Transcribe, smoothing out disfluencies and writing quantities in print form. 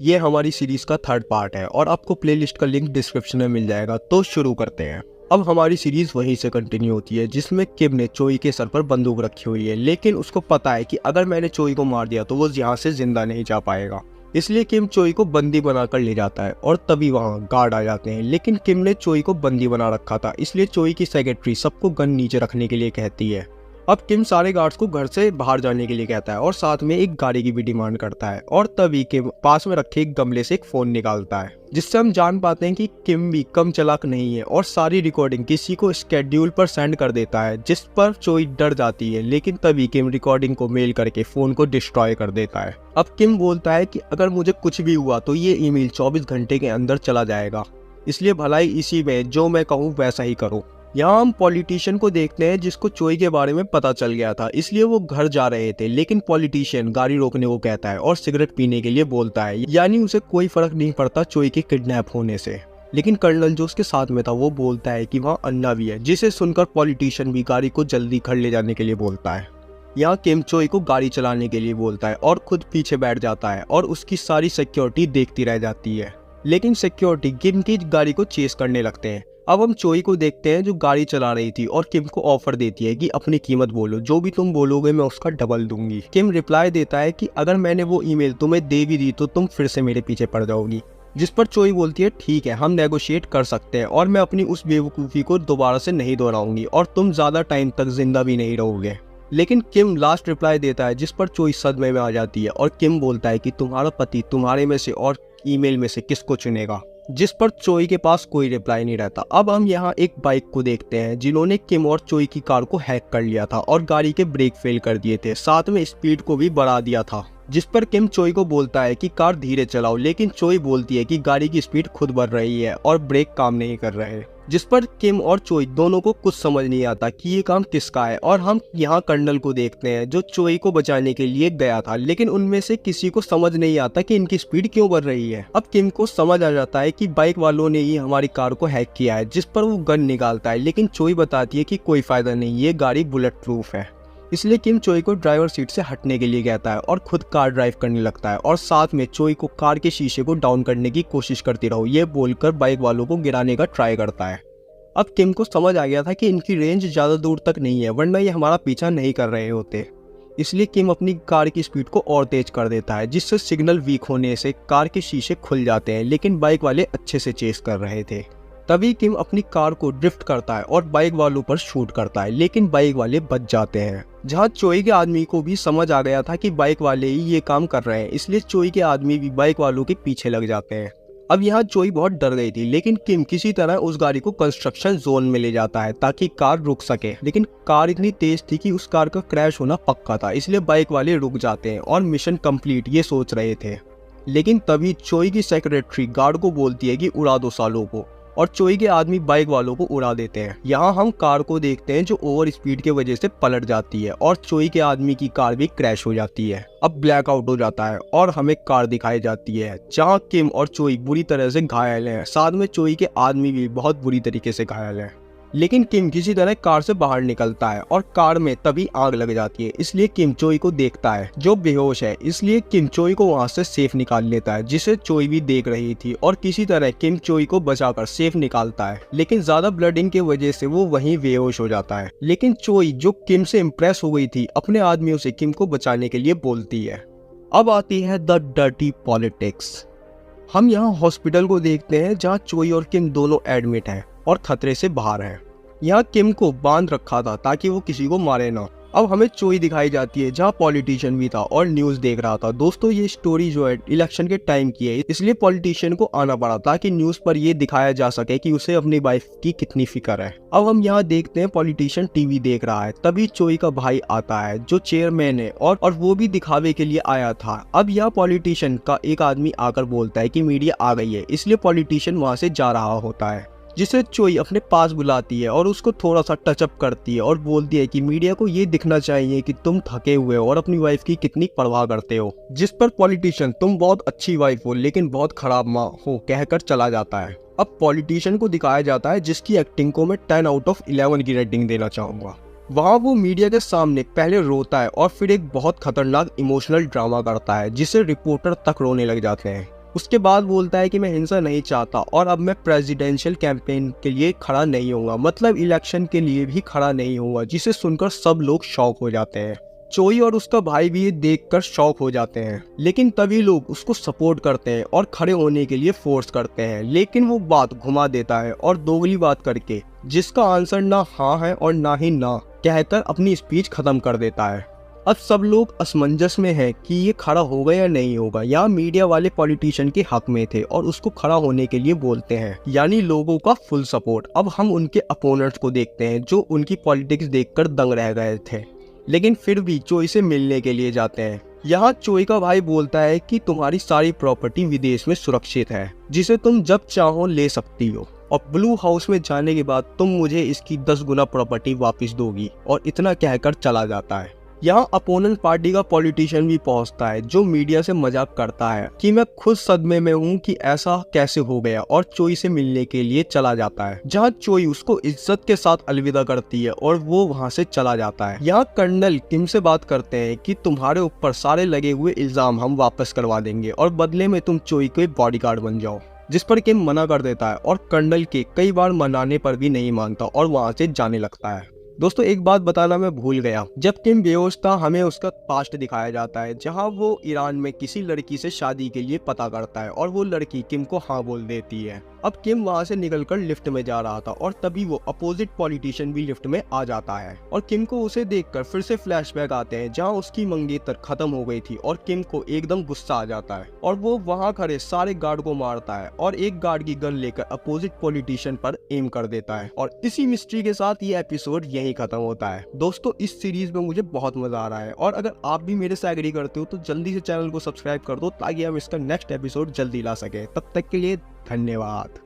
ये हमारी सीरीज का थर्ड पार्ट है और आपको प्लेलिस्ट का लिंक डिस्क्रिप्शन में मिल जाएगा। तो शुरू करते हैं। अब हमारी सीरीज वहीं से कंटिन्यू होती है जिसमें किम ने चोई के सर पर बंदूक रखी हुई है, लेकिन उसको पता है कि अगर मैंने चोई को मार दिया तो वो यहाँ से जिंदा नहीं जा पाएगा। इसलिए किम चोई को बंदी बनाकर ले जाता है और तभी वहाँ गार्ड आ जाते हैं। लेकिन किम ने चोई को बंदी बना रखा था, इसलिए चोई की सेक्रेटरी सबको गन नीचे रखने के लिए कहती है। अब किम सारे गार्ड्स को घर से बाहर जाने के लिए कहता है और साथ में एक गाड़ी की भी डिमांड करता है। और तभी किम पास में रखे एक गमले से एक फोन निकालता है, जिससे हम जान पाते हैं कि किम भी कम चालाक नहीं है और सारी रिकॉर्डिंग किसी को स्केड्यूल पर सेंड कर देता है, जिस पर चोई डर जाती है। लेकिन तभी किम रिकॉर्डिंग को मेल करके फोन को डिस्ट्रॉय कर देता है। अब किम बोलता है कि अगर मुझे कुछ भी हुआ तो ये ईमेल 24 घंटे के अंदर चला जाएगा, इसलिए भलाई इसी में जो मैं कहूँ वैसा ही करो। यहाँ हम पॉलिटिशियन को देखते हैं जिसको चोई के बारे में पता चल गया था, इसलिए वो घर जा रहे थे। लेकिन पॉलिटिशियन गाड़ी रोकने को कहता है और सिगरेट पीने के लिए बोलता है, यानी उसे कोई फर्क नहीं पड़ता चोई के किडनैप होने से। लेकिन कर्नल जो उसके साथ में था वो बोलता है कि वहाँ अन्ना भी है, जिसे सुनकर पॉलिटिशियन भी गाड़ी को जल्दी घर ले जाने के लिए बोलता है। यहाँ किम चोई को गाड़ी चलाने के लिए बोलता है और खुद पीछे बैठ जाता है और उसकी सारी सिक्योरिटी देखती रह जाती है। लेकिन सिक्योरिटी किम की गाड़ी को चेस करने लगते हैं। अब हम चोई को देखते हैं जो गाड़ी चला रही थी और किम को ऑफर देती है कि अपनी कीमत बोलो, जो भी तुम बोलोगे मैं उसका डबल दूंगी। किम रिप्लाई देता है कि अगर मैंने वो ईमेल तुम्हें दे भी दी तो तुम फिर से मेरे पीछे पड़ जाओगी। जिस पर चोई बोलती है ठीक है, हम नेगोशिएट कर सकते हैं और मैं अपनी उस बेवकूफ़ी को दोबारा से नहीं दोहराऊंगी और तुम ज़्यादा टाइम तक जिंदा भी नहीं रहोगे। लेकिन किम लास्ट रिप्लाई देता है जिस पर चोई सदमे में आ जाती है और किम बोलता है कि तुम्हारा पति तुम्हारे में से और ईमेल में से किसको चुनेगा, जिस पर चोई के पास कोई रिप्लाई नहीं रहता। अब हम यहाँ एक बाइक को देखते हैं जिन्होंने किम और चोई की कार को हैक कर लिया था और गाड़ी के ब्रेक फेल कर दिए थे, साथ में स्पीड को भी बढ़ा दिया था। जिस पर किम चोई को बोलता है कि कार धीरे चलाओ, लेकिन चोई बोलती है कि गाड़ी की स्पीड खुद बढ़ रही है और ब्रेक काम नहीं कर रहे। जिस पर किम और चोई दोनों को कुछ समझ नहीं आता कि ये काम किसका है। और हम यहाँ कर्नल को देखते हैं जो चोई को बचाने के लिए गया था, लेकिन उनमें से किसी को समझ नहीं आता कि इनकी स्पीड क्यों बढ़ रही है। अब किम को समझ आ जाता है कि बाइक वालों ने ही हमारी कार को हैक किया है, जिस पर वो गन निकालता है। लेकिन चोई बताती है कि कोई फायदा नहीं, ये गाड़ी बुलेट प्रूफ है। इसलिए किम चोई को ड्राइवर सीट से हटने के लिए कहता है और खुद कार ड्राइव करने लगता है और साथ में चोई को कार के शीशे को डाउन करने की कोशिश करती रहो, ये बोलकर बाइक वालों को गिराने का ट्राई करता है। अब किम को समझ आ गया था कि इनकी रेंज ज़्यादा दूर तक नहीं है, वरना ये हमारा पीछा नहीं कर रहे होते। इसलिए किम अपनी कार की स्पीड को और तेज कर देता है, जिससे सिग्नल वीक होने से कार के शीशे खुल जाते हैं। लेकिन बाइक वाले अच्छे से चेस कर रहे थे। तभी किम अपनी कार को ड्रिफ्ट करता है और बाइक वालों पर शूट करता है, लेकिन बाइक वाले बच जाते हैं। जहां चोई के आदमी को भी समझ आ गया था कि बाइक वाले ही ये काम कर रहे हैं, इसलिए चोई के आदमी भी बाइक वालों के पीछे लग जाते हैं। अब यहाँ चोई बहुत डर गई थी, लेकिन किम किसी तरह उस गाड़ी को कंस्ट्रक्शन जोन में ले जाता है ताकि कार रुक सके। लेकिन कार इतनी तेज थी कि उस कार का क्रैश होना पक्का था, इसलिए बाइक वाले रुक जाते हैं और मिशन कंप्लीट ये सोच रहे थे। लेकिन तभी चोई की सेक्रेटरी गार्ड को बोलती है कि उड़ा दो सालों को, और चोई के आदमी बाइक वालों को उड़ा देते हैं। यहाँ हम कार को देखते हैं जो ओवर स्पीड के वजह से पलट जाती है और चोई के आदमी की कार भी क्रैश हो जाती है। अब ब्लैकआउट हो जाता है और हमें कार दिखाई जाती है जहाँ किम और चोई बुरी तरह से घायल हैं, साथ में चोई के आदमी भी बहुत बुरी तरीके से घायल हैं। लेकिन किम किसी तरह कार से बाहर निकलता है और कार में तभी आग लग जाती है, इसलिए किम चोई को देखता है जो बेहोश है। इसलिए किम चोई को वहां से सेफ निकाल लेता है, जिसे चोई भी देख रही थी और किसी तरह किम चोई को बचाकर सेफ निकालता है। लेकिन ज्यादा ब्लडिंग की वजह से वो वहीं बेहोश हो जाता है। लेकिन चोई जो किम से इम्प्रेस हो गई थी, अपने आदमियों से किम को बचाने के लिए बोलती है। अब आती है द डर्टी पॉलिटिक्स। हम यहाँ हॉस्पिटल को देखते हैं जहाँ चोई और किम दोनों एडमिट हैं और खतरे से बाहर हैं। यहाँ किम को बांध रखा था ताकि वो किसी को मारे ना। अब हमें चोई दिखाई जाती है जहाँ पॉलिटिशियन भी था और न्यूज़ देख रहा था। दोस्तों ये स्टोरी जो है इलेक्शन के टाइम की है, इसलिए पॉलिटिशियन को आना पड़ा ताकि न्यूज़ पर ये दिखाया जा सके कि उसे अपनी वाइफ की कितनी फिक्र है। अब हम यहाँ देखते हैं पॉलिटिशियन टीवी देख रहा है, तभी चोई का भाई आता है जो चेयरमैन है और वो भी दिखावे के लिए आया था। अब यहाँ पॉलिटिशियन का एक आदमी आकर बोलता है कि मीडिया आ गई है, इसलिए पॉलिटिशियन वहाँ से जा रहा होता है, जिसे चोई अपने पास बुलाती है और उसको थोड़ा सा टचअप करती है और बोलती है कि मीडिया को ये दिखना चाहिए कि तुम थके हुए हो और अपनी वाइफ की कितनी परवाह करते हो। जिस पर पॉलिटिशियन तुम बहुत अच्छी वाइफ हो लेकिन बहुत खराब माँ हो कहकर चला जाता है। अब पॉलिटिशियन को दिखाया जाता है जिसकी एक्टिंग को मैं 10 आउट ऑफ 11 की रेटिंग देना चाहूँगा। वहाँ वो मीडिया के सामने पहले रोता है और फिर एक बहुत खतरनाक इमोशनल ड्रामा करता है जिससे रिपोर्टर तक रोने लग जाते हैं। उसके बाद बोलता है कि मैं हिंसा नहीं चाहता और अब मैं प्रेसिडेंशियल कैंपेन के लिए खड़ा नहीं होऊंगा, मतलब इलेक्शन के लिए भी खड़ा नहीं होऊंगा, जिसे सुनकर सब लोग शॉक हो जाते हैं। चोई और उसका भाई भी ये देखकर शॉक हो जाते हैं, लेकिन तभी लोग उसको सपोर्ट करते हैं और खड़े होने के लिए फोर्स करते हैं, लेकिन वो बात घुमा देता है और दोगली बात करके, जिसका आंसर ना हाँ है और ना ही ना, कहकर अपनी स्पीच खत्म कर देता है। अब सब लोग असमंजस में हैं कि ये खड़ा होगा या नहीं होगा। यहाँ मीडिया वाले पॉलिटिशियन के हक में थे और उसको खड़ा होने के लिए बोलते हैं, यानी लोगों का फुल सपोर्ट। अब हम उनके अपोनेंट्स को देखते हैं जो उनकी पॉलिटिक्स देखकर दंग रह गए थे, लेकिन फिर भी चोई से मिलने के लिए जाते हैं। यहाँ चोई का भाई बोलता है कि तुम्हारी सारी प्रॉपर्टी विदेश में सुरक्षित है, जिसे तुम जब चाहो ले सकती हो, और ब्लू हाउस में जाने के बाद तुम मुझे इसकी 10 गुना प्रॉपर्टी वापस दोगी, और इतना कहकर चला जाता है। यहाँ अपोनेंट पार्टी का पॉलिटिशियन भी पहुंचता है, जो मीडिया से मजाक करता है कि मैं खुद सदमे में हूँ कि ऐसा कैसे हो गया, और चोई से मिलने के लिए चला जाता है, जहाँ चोई उसको इज्जत के साथ अलविदा करती है और वो वहाँ से चला जाता है। यहाँ कर्नल किम से बात करते हैं कि तुम्हारे ऊपर सारे लगे हुए इल्जाम हम वापस करवा देंगे और बदले में तुम चोई के बॉडीगार्ड बन जाओ, जिस पर किम मना कर देता है और कर्नल के कई बार मनाने पर भी नहीं मानता और वहाँ से जाने लगता है। दोस्तों एक बात बताना मैं भूल गया, जब किम बेहोश था हमें उसका पास्ट दिखाया जाता है, जहां वो ईरान में किसी लड़की से शादी के लिए पता करता है और वो लड़की किम को हाँ बोल देती है। अब किम वहां से निकलकर लिफ्ट में जा रहा था और तभी वो अपोजिट पॉलिटिशियन भी लिफ्ट में आ जाता है और किम को उसे देखकर फिर से फ्लैशबैक आते हैं, जहां उसकी मंगेतर खत्म हो गई थी और किम को एकदम गुस्सा आ जाता है और वो वहां खड़े सारे गार्ड को मारता है और एक गार्ड की गन लेकर अपोजिट पॉलिटिशियन पर एम कर देता है। और इसी मिस्ट्री के साथ ये एपिसोड यहीं खत्म होता है। दोस्तों इस सीरीज में मुझे बहुत मजा आ रहा है और अगर आप भी मेरे से एग्री करते हो तो जल्दी से चैनल को सब्सक्राइब कर दो ताकि हम इसका नेक्स्ट एपिसोड जल्दी ला सके। तब तक के लिए धन्यवाद।